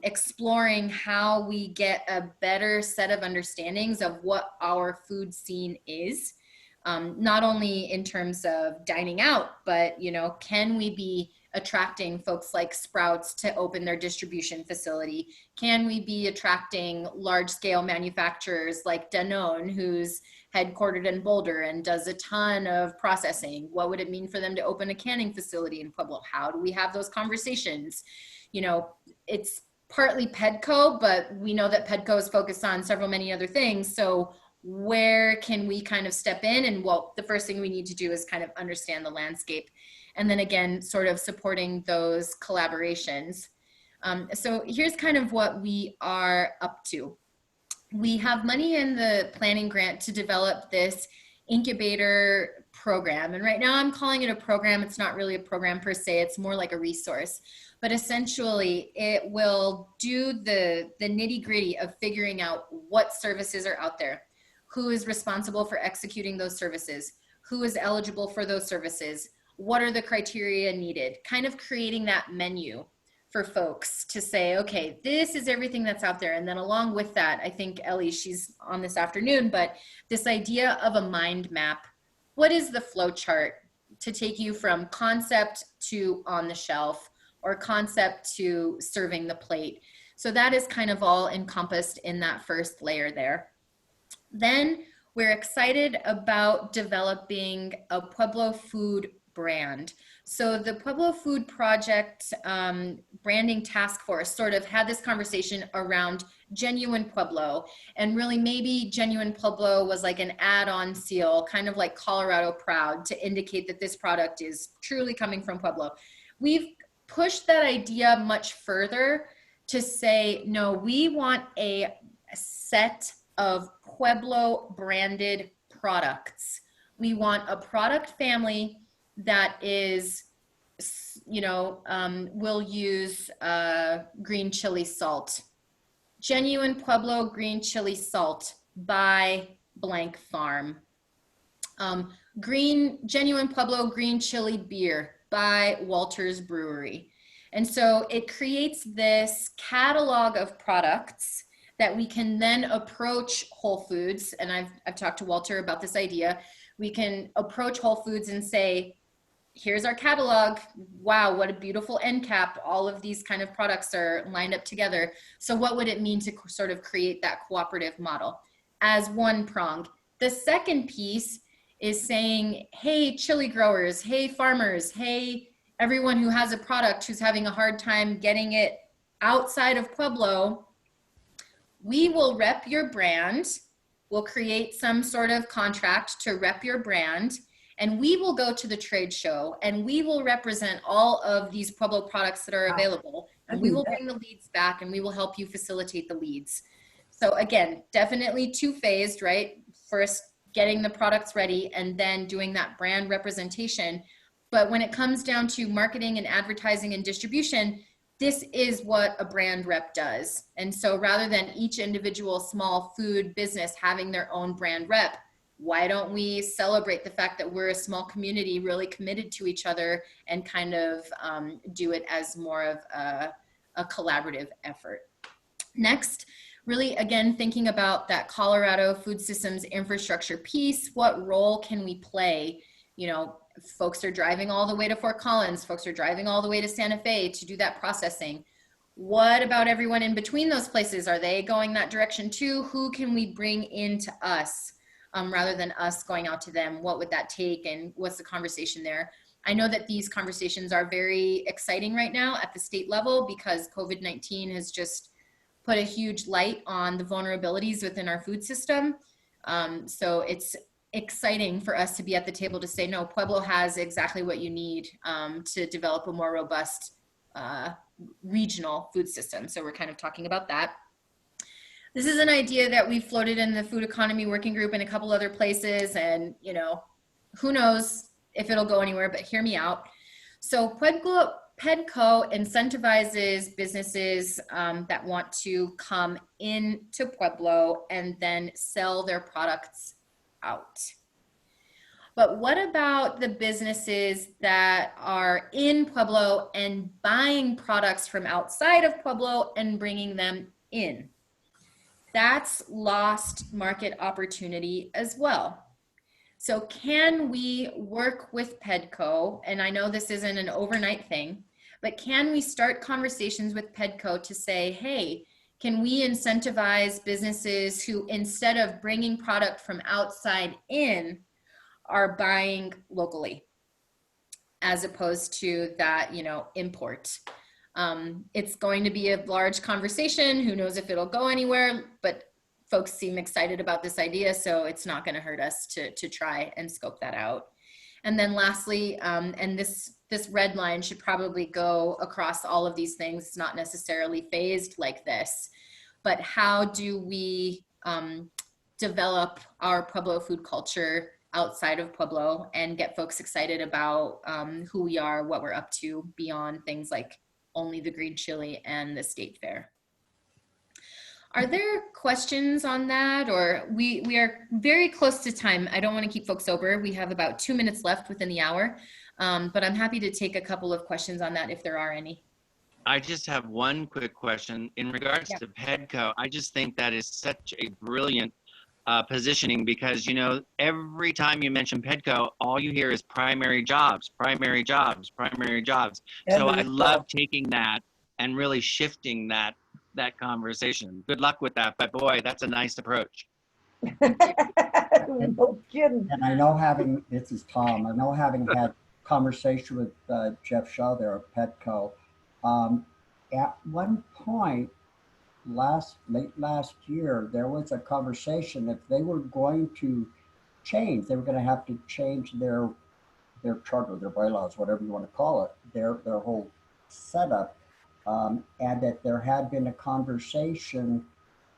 exploring how we get a better set of understandings of what our food scene is. Not only in terms of dining out, but, you know, can we be attracting folks like Sprouts to open their distribution facility? Can we be attracting large scale manufacturers like Danone, who's headquartered in Boulder and does a ton of processing? What would it mean for them to open a canning facility in Pueblo? How do we have those conversations? You know, it's partly Pedco, but we know that Pedco is focused on many other things. So where can we kind of step in? And well, the first thing we need to do is kind of understand the landscape. And then again, sort of supporting those collaborations. So here's kind of what we are up to. We have money in the planning grant to develop this incubator program. And right now I'm calling it a program. It's not really a program per se. It's more like a resource. But essentially it will do the nitty gritty of figuring out what services are out there, who is responsible for executing those services, who is eligible for those services, what are the criteria needed, kind of creating that menu for folks to say, okay, this is everything that's out there. And then along with that, I think Ellie, she's on this afternoon, but this idea of a mind map. What is the flow chart to take you from concept to on the shelf, or concept to serving the plate? So that is kind of all encompassed in that first layer there. Then we're excited about developing a Pueblo food brand. So the Pueblo Food Project branding task force sort of had this conversation around genuine Pueblo, and really maybe genuine Pueblo was like an add-on seal, kind of like Colorado Proud, to indicate that this product is truly coming from Pueblo. We've pushed that idea much further to say, no, we want a set of Pueblo branded products. We want a product family that is, you know, we'll use green chili salt. Genuine Pueblo green chili salt by blank farm. Genuine Pueblo green chili beer by Walter's Brewery. And so it creates this catalog of products that we can then approach Whole Foods. And I've talked to Walter about this idea. We can approach Whole Foods and say, here's our catalog. Wow, what a beautiful end cap. All of these kind of products are lined up together. So what would it mean to sort of create that cooperative model as one prong? The second piece is saying, hey, chili growers, hey, farmers, hey, everyone who has a product who's having a hard time getting it outside of Pueblo, we will rep your brand. We'll create some sort of contract to rep your brand, and we will go to the trade show and we will represent all of these Pueblo products that are available, and we will bring the leads back and we will help you facilitate the leads. So again, definitely two-phased, right? First, getting the products ready and then doing that brand representation. But when it comes down to marketing and advertising and distribution, this is what a brand rep does. And so rather than each individual small food business having their own brand rep, why don't we celebrate the fact that we're a small community really committed to each other and kind of do it as more of a collaborative effort. Next, really, again, thinking about that Colorado food systems infrastructure piece. What role can we play? You know, folks are driving all the way to Fort Collins. Folks are driving all the way to Santa Fe to do that processing. What about everyone in between those places? Are they going that direction too? Who can we bring into us rather than us going out to them? What would that take, and what's the conversation there? I know that these conversations are very exciting right now at the state level because COVID-19 has just put a huge light on the vulnerabilities within our food system. So it's exciting for us to be at the table to say, no, Pueblo has exactly what you need to develop a more robust regional food system. So we're kind of talking about that. This is an idea that we floated in the food economy working group in a couple other places, and you know, who knows if it'll go anywhere, but hear me out. So Pedco incentivizes businesses that want to come into Pueblo and then sell their products out. But what about the businesses that are in Pueblo and buying products from outside of Pueblo and bringing them in? That's lost market opportunity as well. So can we work with Pedco? And I know this isn't an overnight thing, but can we start conversations with Pedco to say, hey, can we incentivize businesses who, instead of bringing product from outside in, are buying locally, as opposed to that, you know, import? It's going to be a large conversation. Who knows if it'll go anywhere, but folks seem excited about this idea, so it's not going to hurt us to try and scope that out. And then lastly, and this red line should probably go across all of these things. It's not necessarily phased like this, but how do we develop our Pueblo food culture outside of Pueblo and get folks excited about who we are, what we're up to, beyond things like only the green chili and the state fair. Are there questions on that? Or we are very close to time. I don't want to keep folks over. We have about 2 minutes left within the hour, but I'm happy to take a couple of questions on that if there are any. I just have one quick question in regards to Pedco. I just think that is such a brilliant positioning, because, you know, every time you mention Pedco, all you hear is primary jobs, primary jobs, primary jobs. So I love taking that and really shifting that conversation. Good luck with that, but boy, that's a nice approach. No kidding. And I know, this is Tom, I know, having had conversation with Jeff Shaw there at Petco, at one point late last year, there was a conversation if they were going to change, they were going to have to change their charter, their bylaws, whatever you want to call it, their whole setup, and that there had been a conversation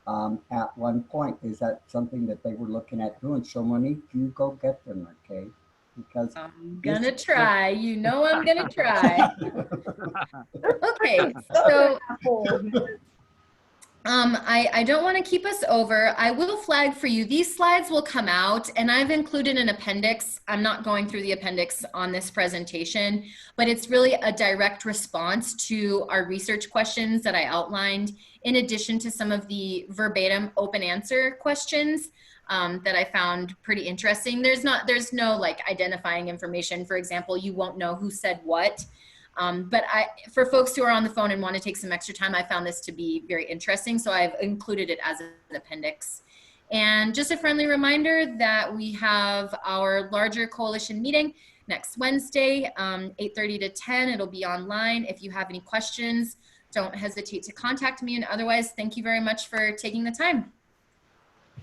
at one point. Is that something that they were looking at doing? So Monique, you go get them, okay? Because I'm gonna try. You know I'm gonna try. Okay, so I don't want to keep us over. I will flag for you. These slides will come out, and I've included an appendix. I'm not going through the appendix on this presentation, but it's really a direct response to our research questions that I outlined, in addition to some of the verbatim open answer questions that I found pretty interesting. There's no like identifying information. For example, you won't know who said what. But for folks who are on the phone and want to take some extra time, I found this to be very interesting. So I've included it as an appendix. And just a friendly reminder that we have our larger coalition meeting next Wednesday, 8:30 to 10. It'll be online. If you have any questions, don't hesitate to contact me. And otherwise, thank you very much for taking the time.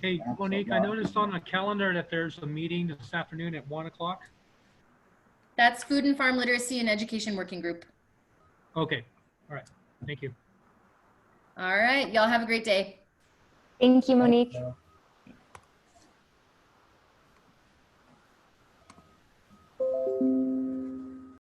Hey, Monique, I noticed on the calendar that there's a meeting this afternoon at 1 o'clock. That's Food and Farm Literacy and Education Working Group. Okay. All right. Thank you. All right. Y'all have a great day. Thank you, Monique. Thank you.